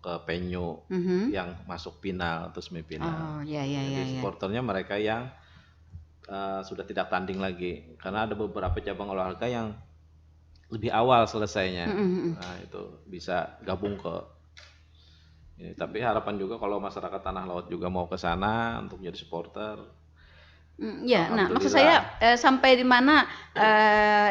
Speaker 2: ke venue yang masuk final atau semifinal.
Speaker 1: Oh, ya ya ya.
Speaker 2: Jadi supporternya mereka yang sudah tidak tanding lagi, karena ada beberapa cabang olahraga yang lebih awal selesainya. Nah itu bisa gabung ke ini. Tapi harapan juga kalau masyarakat Tanah Laut juga mau ke sana untuk jadi supporter.
Speaker 1: Ya, nah maksud saya sampai di mana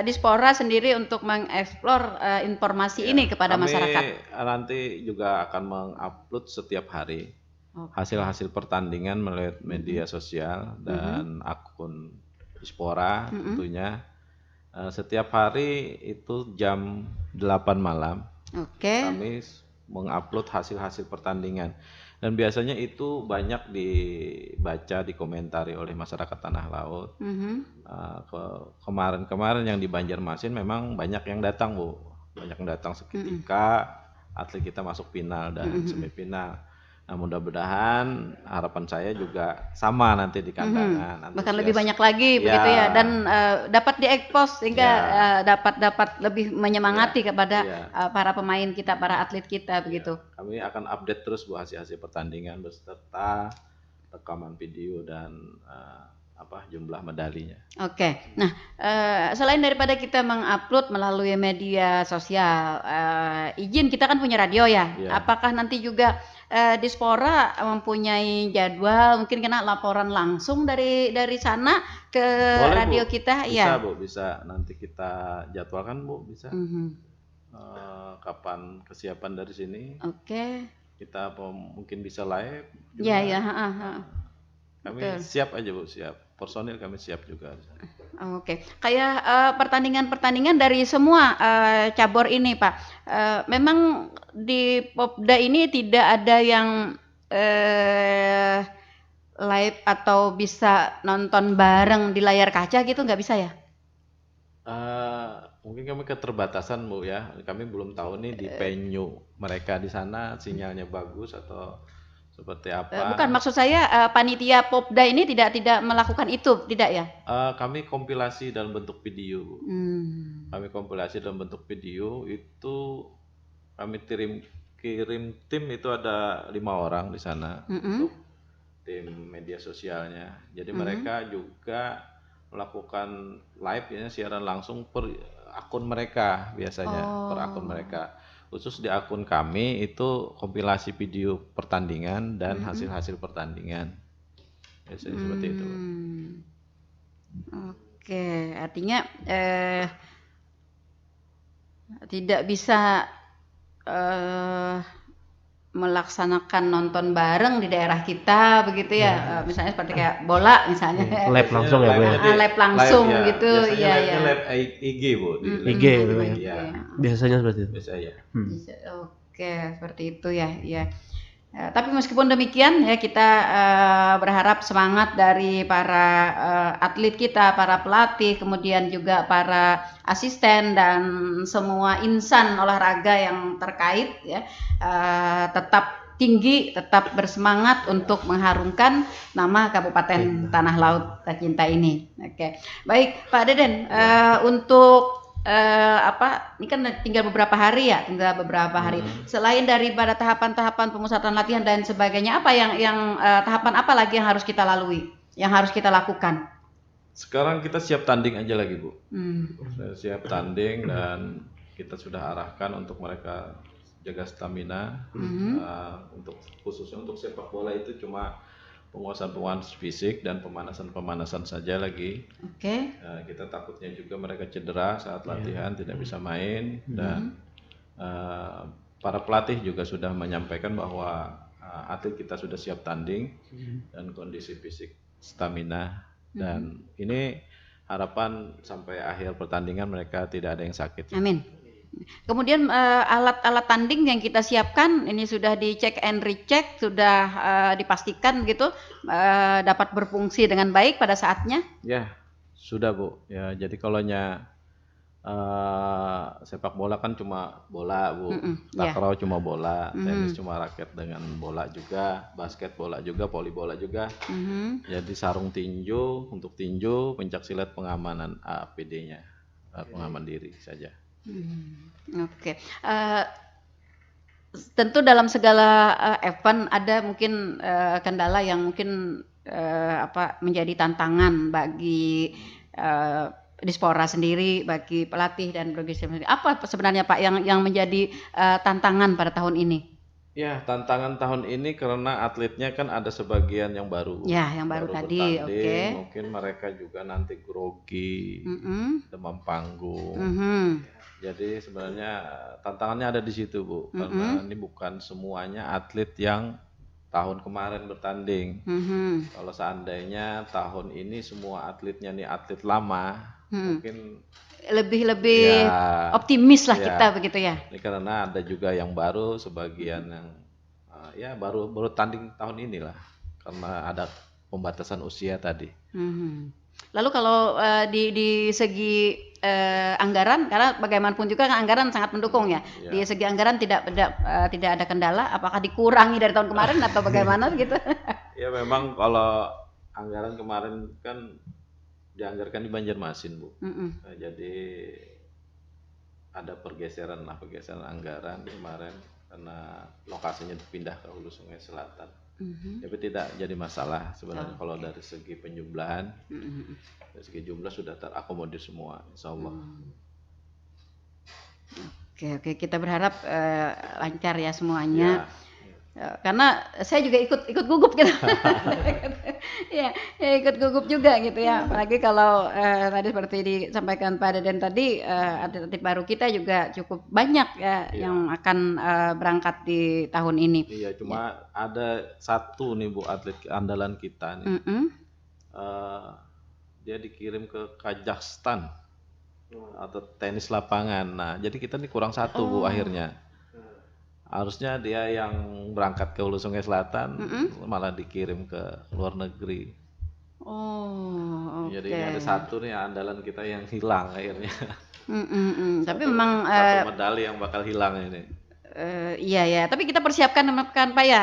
Speaker 1: Dispora sendiri untuk mengeksplor informasi ini kepada masyarakat.
Speaker 2: Nanti juga akan mengupload setiap hari hasil-hasil pertandingan melalui media sosial dan akun Dispora tentunya. Setiap hari itu jam 8 malam kami mengupload hasil-hasil pertandingan. Dan biasanya itu banyak dibaca, dikomentari oleh masyarakat Tanah Laut. Kemarin-kemarin yang di Banjarmasin memang banyak yang datang Bu, banyak yang datang seketika atlet kita masuk final dan semifinal. Nah mudah-mudahan harapan saya juga sama nanti di kandangan.
Speaker 1: Bahkan lebih banyak lagi begitu ya, dan dapat diekspos sehingga dapat lebih menyemangati kepada para pemain kita, para atlet kita begitu.
Speaker 2: Kami akan update terus Bu hasil-hasil pertandingan beserta rekaman video dan jumlah medalinya.
Speaker 1: Oke, nah selain daripada kita mengupload melalui media sosial, izin kita kan punya radio ya. Apakah nanti juga Dispora mempunyai jadwal mungkin kena laporan langsung dari sana ke
Speaker 2: boleh,
Speaker 1: radio
Speaker 2: Bu.
Speaker 1: kita?
Speaker 2: Bisa Bu, bisa nanti kita jadwalkan Bu, bisa. Kapan kesiapan dari sini?
Speaker 1: Oke.
Speaker 2: Kita mungkin bisa live juga.
Speaker 1: Ya.
Speaker 2: Kami siap aja Bu, siap. Personil kami siap juga.
Speaker 1: Oke. Kayak pertandingan-pertandingan dari semua cabur ini Pak. Memang di Popda ini tidak ada yang live atau bisa nonton bareng di layar kaca gitu, nggak bisa ya?
Speaker 2: Mungkin kami keterbatasan Bu ya. Kami belum tahu nih di venue mereka di sana sinyalnya bagus atau seperti apa.
Speaker 1: Bukan, maksud saya panitia Popda ini tidak melakukan itu, tidak ya?
Speaker 2: Kami kompilasi dalam bentuk video Bu. Kami kompilasi dalam bentuk video itu kami kirim tim itu ada 5 orang di sana untuk tim media sosialnya. Jadi mereka juga melakukan live ya, siaran langsung per akun mereka biasanya, per akun mereka. Khusus di akun kami itu kompilasi video pertandingan dan hasil-hasil pertandingan. Biasanya seperti itu.
Speaker 1: Oke, artinya tidak bisa melaksanakan nonton bareng di daerah kita begitu ya, misalnya seperti kayak bola misalnya.
Speaker 3: Lab langsung ya Bu ya?
Speaker 1: Lab langsung gitu,
Speaker 2: Biasanya
Speaker 1: iya.
Speaker 2: lab IG Bu. Di
Speaker 3: IG Bu ya?
Speaker 2: Iya.
Speaker 3: Biasanya seperti itu?
Speaker 2: Biasanya.
Speaker 1: Oke, seperti itu ya. Tapi meskipun demikian ya kita berharap semangat dari para atlet kita, para pelatih, kemudian juga para asisten dan semua insan olahraga yang terkait ya tetap tinggi, tetap bersemangat untuk mengharumkan nama Kabupaten Tanah Laut Tercinta ini. Oke, baik Pak Deden, untuk ini kan tinggal beberapa hari ya, Selain daripada tahapan-tahapan pemusatan latihan dan sebagainya, apa yang tahapan apa lagi yang harus kita lalui, yang harus kita lakukan?
Speaker 2: Sekarang kita siap tanding aja lagi Bu. Siap tanding dan kita sudah arahkan untuk mereka jaga stamina. Khususnya untuk sepak bola itu cuma penguasaan fisik dan pemanasan saja lagi.
Speaker 1: Oke.
Speaker 2: Kita takutnya juga mereka cedera saat latihan, tidak bisa main. Dan para pelatih juga sudah menyampaikan bahwa atlet kita sudah siap tanding dan kondisi fisik stamina. Dan ini harapan sampai akhir pertandingan mereka tidak ada yang sakit.
Speaker 1: Amin. Kemudian alat-alat tanding yang kita siapkan ini sudah dicek and recheck, sudah dipastikan gitu dapat berfungsi dengan baik pada saatnya?
Speaker 2: Ya, sudah Bu. Ya, jadi kalaunya sepak bola kan cuma bola Bu, takraw cuma bola, tenis cuma raket dengan bola juga, basket bola juga, voli bola juga. Jadi sarung tinju untuk tinju, pencak silat pengamanan APD-nya, pengaman diri saja.
Speaker 1: Oke. Tentu dalam segala event ada mungkin kendala yang mungkin menjadi tantangan bagi Dispora sendiri, bagi pelatih dan bagi sendiri. Apa sebenarnya Pak yang menjadi tantangan pada tahun ini?
Speaker 2: Ya, tantangan tahun ini karena atletnya kan ada sebagian yang baru.
Speaker 1: Ya, yang baru tadi. Oke.
Speaker 2: Mungkin mereka juga nanti grogi, demam panggung. Jadi sebenarnya tantangannya ada di situ Bu, karena ini bukan semuanya atlet yang tahun kemarin bertanding. Kalau seandainya tahun ini semua atletnya nih atlet lama, mungkin
Speaker 1: lebih optimis lah kita begitu ya.
Speaker 2: Ini karena ada juga yang baru, sebagian yang baru tanding tahun inilah, karena ada pembatasan usia tadi.
Speaker 1: Lalu kalau di segi anggaran, karena bagaimanapun juga kan anggaran sangat mendukung ya. Di segi anggaran tidak ada kendala. Apakah dikurangi dari tahun kemarin atau bagaimana gitu?
Speaker 2: Ya memang kalau anggaran kemarin kan dianggarkan di Banjarmasin Bu. Jadi ada pergeseran anggaran kemarin karena lokasinya pindah ke Hulu Sungai Selatan. Tapi tidak jadi masalah sebenarnya kalau dari segi penjumlahan, dari segi jumlah sudah terakomodir semua, insya Allah.
Speaker 1: Oke, kita berharap lancar ya semuanya. Karena saya juga ikut gugup gitu. Ikut gugup juga gitu ya. Apalagi kalau tadi seperti disampaikan Pak Deden tadi, atlet baru kita juga cukup banyak ya yang akan berangkat di tahun ini.
Speaker 2: Iya, cuma ada satu nih Bu atlet andalan kita nih. Dia dikirim ke Kazakhstan atau tenis lapangan. Nah, jadi kita nih kurang satu Bu akhirnya. Harusnya dia yang berangkat ke Hulu Sungai Selatan, malah dikirim ke luar negeri. Jadi ada satu nih andalan kita yang hilang akhirnya.
Speaker 1: Tapi memang
Speaker 2: satu medali yang bakal hilang ini.
Speaker 1: Iya, tapi kita persiapkan kan Pak ya,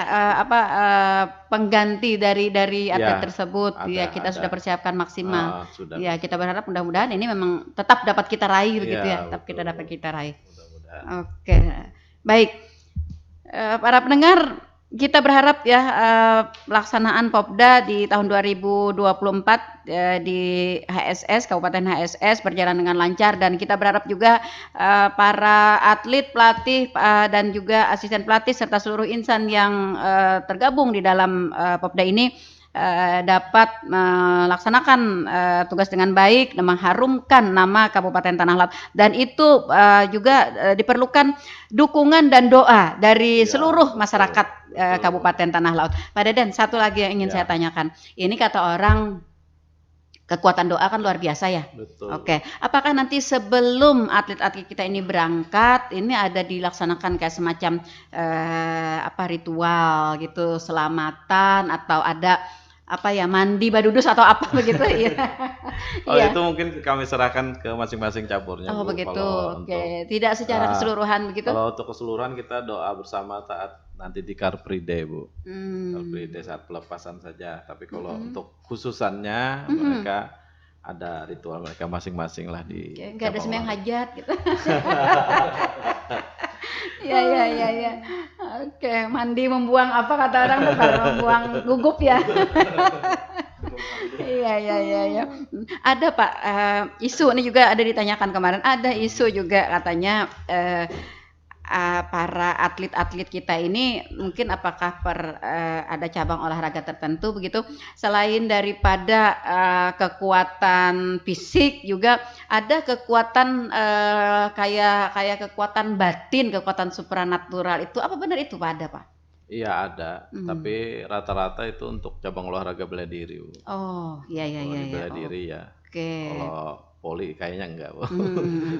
Speaker 1: pengganti dari atlet tersebut. Kita sudah persiapkan maksimal. Ya, kita berharap mudah-mudahan ini memang tetap dapat kita raih gitu ya, tetap kita dapat kita raih. Oke, baik. Para pendengar, kita berharap ya pelaksanaan Popda di tahun 2024 di HSS, Kabupaten HSS berjalan dengan lancar, dan kita berharap juga para atlet, pelatih dan juga asisten pelatih serta seluruh insan yang tergabung di dalam Popda ini dapat melaksanakan tugas dengan baik dan mengharumkan nama Kabupaten Tanah Laut, dan itu juga diperlukan dukungan dan doa dari seluruh masyarakat Kabupaten Tanah Laut. Pak Deden, satu lagi yang ingin saya tanyakan, ini kata orang kekuatan doa kan luar biasa ya.
Speaker 2: Betul.
Speaker 1: Oke, apakah nanti sebelum atlet-atlet kita ini berangkat, ini ada dilaksanakan kayak semacam ritual gitu, selamatan, atau ada mandi badudus atau apa begitu? Iya.
Speaker 2: Itu mungkin kami serahkan ke masing-masing caburnya.
Speaker 1: Oh
Speaker 2: Bu.
Speaker 1: begitu. Oke, tidak secara keseluruhan begitu?
Speaker 2: Kalau untuk keseluruhan kita doa bersama saat nanti di Car Free Day, Bu. Car Free Day saat pelepasan saja. Tapi kalau untuk khususannya mereka ada ritual mereka masing-masing lah di.
Speaker 1: Nggak ada sembahyang hajat gitu. Ya. Oke, mandi membuang apa kata orang, bukan membuang gugup ya. Iya. Ada Pak, isu ini juga ada ditanyakan kemarin. Ada isu juga katanya para atlet-atlet kita ini mungkin apakah ada cabang olahraga tertentu begitu, selain daripada kekuatan fisik juga ada kekuatan kayak kekuatan batin, kekuatan supranatural. Itu apa benar itu Pak, ada Pak?
Speaker 2: Iya ada, tapi rata-rata itu untuk cabang olahraga bela diri, Bu.
Speaker 1: Oh iya.
Speaker 2: Bela diri ya.
Speaker 1: Oke.
Speaker 2: Kalau poli kayaknya enggak, Bu.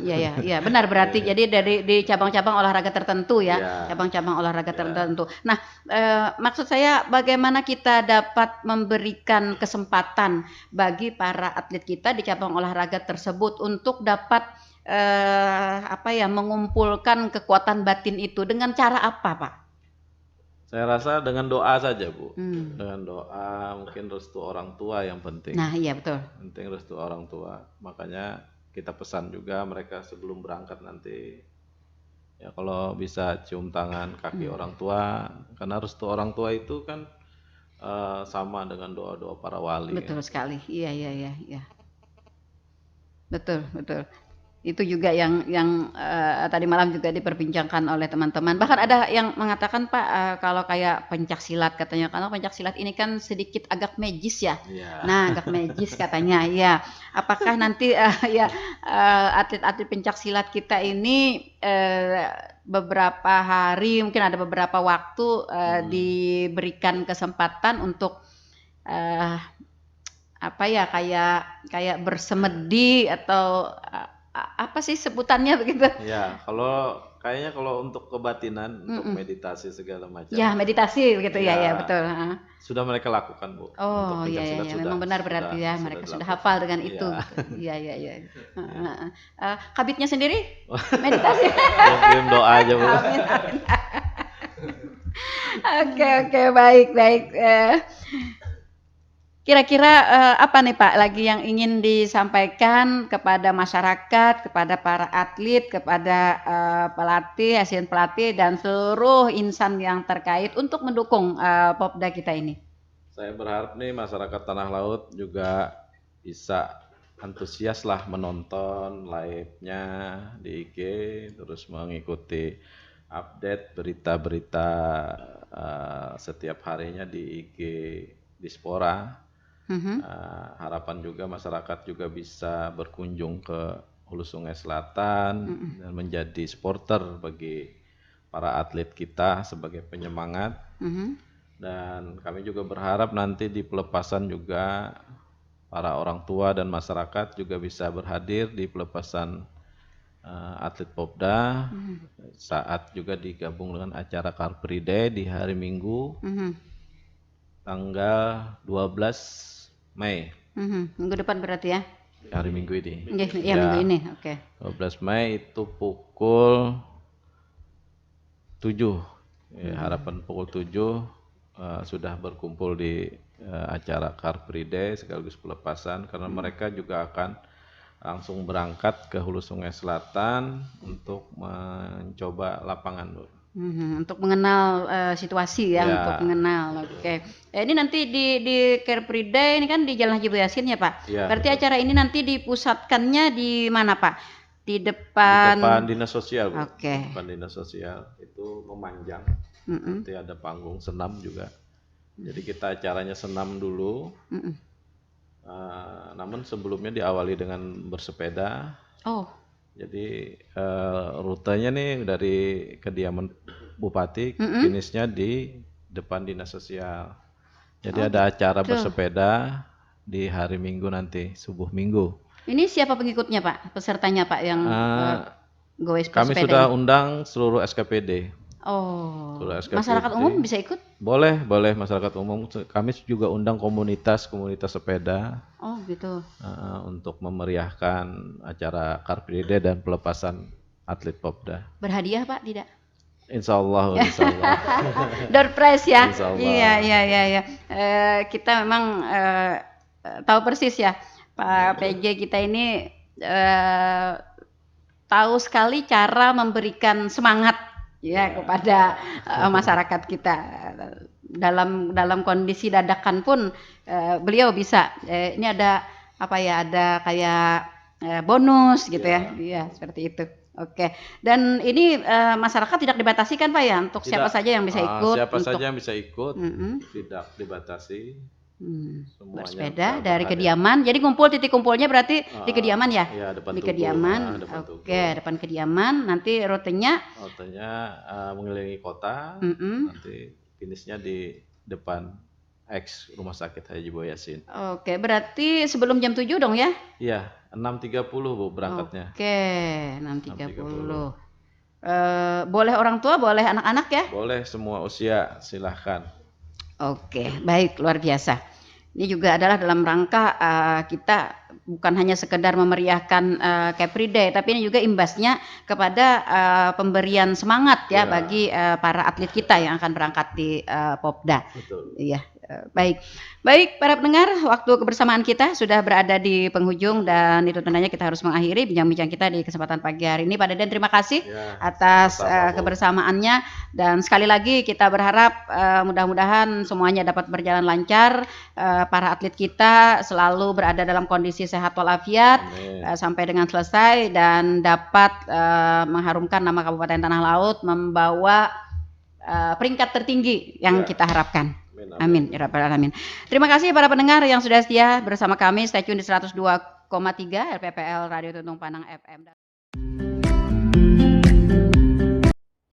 Speaker 1: Iya, benar, berarti jadi di cabang-cabang olahraga tertentu ya, cabang-cabang olahraga tertentu. Nah, maksud saya bagaimana kita dapat memberikan kesempatan bagi para atlet kita di cabang olahraga tersebut untuk dapat mengumpulkan kekuatan batin itu dengan cara apa, Pak?
Speaker 2: Saya rasa dengan doa saja, Bu. Dengan doa, mungkin restu orang tua yang penting.
Speaker 1: Nah, iya betul.
Speaker 2: Penting restu orang tua. Makanya kita pesan juga mereka sebelum berangkat nanti, ya kalau bisa cium tangan kaki orang tua, karena restu orang tua itu kan sama dengan doa-doa para wali.
Speaker 1: Betul sekali. Iya. Betul. Itu juga yang tadi malam juga diperbincangkan oleh teman-teman. Bahkan ada yang mengatakan Pak, kalau kayak pencak silat katanya, karena pencak silat ini kan sedikit agak magis ya. Nah, agak magis katanya. Ya, apakah nanti atlet-atlet pencak silat kita ini beberapa hari, mungkin ada beberapa waktu diberikan kesempatan untuk kayak bersemedi atau apa sih sebutannya begitu?
Speaker 2: Ya, kayaknya kalau untuk kebatinan, untuk meditasi segala macam.
Speaker 1: Ya, meditasi begitu ya, betul.
Speaker 2: Sudah mereka lakukan, Bu.
Speaker 1: Oh iya, memang benar berarti ya, mereka sudah hafal dengan itu. Iya. Kabitnya sendiri meditasi.
Speaker 2: Kirim doa aja, Bu.
Speaker 1: Amin. Oke, baik. Kira-kira apa nih Pak lagi yang ingin disampaikan kepada masyarakat, kepada para atlet, kepada pelatih, asisten pelatih, dan seluruh insan yang terkait untuk mendukung Popda kita ini?
Speaker 2: Saya berharap nih masyarakat Tanah Laut juga bisa antusias lah menonton live-nya di IG, terus mengikuti update berita-berita setiap harinya di IG Dispora. Harapan juga masyarakat juga bisa berkunjung ke Hulu Sungai Selatan dan menjadi supporter bagi para atlet kita sebagai penyemangat. Dan kami juga berharap nanti di pelepasan juga para orang tua dan masyarakat juga bisa berhadir di pelepasan atlet Popda saat juga digabung dengan acara Car Free Day di hari Minggu tanggal 12 Mei.
Speaker 1: Minggu depan berarti ya?
Speaker 2: Hari Minggu ini.
Speaker 1: Ya, minggu ini, oke.
Speaker 2: 12 Mei itu pukul 7. Harapan pukul 7 sudah berkumpul di acara Car Free Day sekaligus pelepasan, karena mereka juga akan langsung berangkat ke Hulu Sungai Selatan untuk mencoba lapangan, Bu.
Speaker 1: Untuk mengenal situasi ya, untuk mengenal. Oke. Ini nanti di Car Free Day ini kan di Jalan Haji Yasin ya Pak.
Speaker 2: Ya,
Speaker 1: berarti acara ini nanti dipusatkannya di mana Pak? Di depan
Speaker 2: dinas sosial, Bu.
Speaker 1: Oke.
Speaker 2: Depan dinas sosial itu memanjang. Nanti ada panggung senam juga. Jadi kita acaranya senam dulu. Namun sebelumnya diawali dengan bersepeda.
Speaker 1: Oh.
Speaker 2: Jadi rutenya nih dari kediaman Bupati, finishnya di depan Dinas Sosial. Jadi ada acara bersepeda di hari Minggu nanti, subuh Minggu.
Speaker 1: Ini siapa pengikutnya Pak? Pesertanya Pak yang goes bersepeda?
Speaker 2: Kami sudah undang seluruh SKPD.
Speaker 1: Oh,
Speaker 2: Seluruh SKPD.
Speaker 1: masyarakat umum bisa ikut?
Speaker 2: Boleh masyarakat umum. Kami juga undang komunitas sepeda.
Speaker 1: Oh gitu.
Speaker 2: Untuk memeriahkan acara Car Free Day dan pelepasan atlet Popda.
Speaker 1: Berhadiah Pak tidak?
Speaker 2: Insya Allah.
Speaker 1: Door prize ya.
Speaker 2: Insya Allah.
Speaker 1: Iya. Kita memang tahu persis ya, Pak PJ kita ini tahu sekali cara memberikan semangat ya kepada masyarakat kita. Dalam kondisi dadakan pun beliau bisa. Ini ada apa ya? Ada kayak bonus gitu ya. Iya, seperti itu. Oke, dan ini masyarakat tidak dibatasi kan Pak ya, untuk siapa saja yang bisa ikut?
Speaker 2: Siapa saja yang bisa ikut, tidak dibatasi.
Speaker 1: Bersepeda dari kediaman, jadi titik kumpulnya berarti di kediaman ya?
Speaker 2: Iya, depan
Speaker 1: di kediaman. Oke, depan kediaman. Nanti rutenya
Speaker 2: mengelilingi kota. Nanti finishnya di depan X Rumah Sakit Haji Boyasin.
Speaker 1: Oke, berarti sebelum jam 7 dong ya?
Speaker 2: Iya, 6.30 Bu berangkatnya.
Speaker 1: Oke, 6.30. Boleh orang tua, boleh anak-anak ya?
Speaker 2: Boleh semua usia, silahkan.
Speaker 1: Oke, baik, luar biasa. Ini juga adalah dalam rangka kita bukan hanya sekedar memeriahkan Car Free Day, tapi ini juga imbasnya kepada pemberian semangat ya bagi para atlet kita yang akan berangkat di Popda.
Speaker 2: Betul.
Speaker 1: Iya, baik para pendengar, waktu kebersamaan kita sudah berada di penghujung dan itu tandanya kita harus mengakhiri bincang-bincang kita di kesempatan pagi hari ini. Pak Deden, terima kasih atas kebersamaannya, dan sekali lagi kita berharap mudah-mudahan semuanya dapat berjalan lancar, para atlet kita selalu berada dalam kondisi sehat walafiat sampai dengan selesai dan dapat mengharumkan nama Kabupaten Tanah Laut, membawa peringkat tertinggi yang kita harapkan. Amin ya rabbal alamin. Terima kasih para pendengar yang sudah setia bersama kami. Stay tune di 102,3 RPPL Radio Tuntung Panang FM.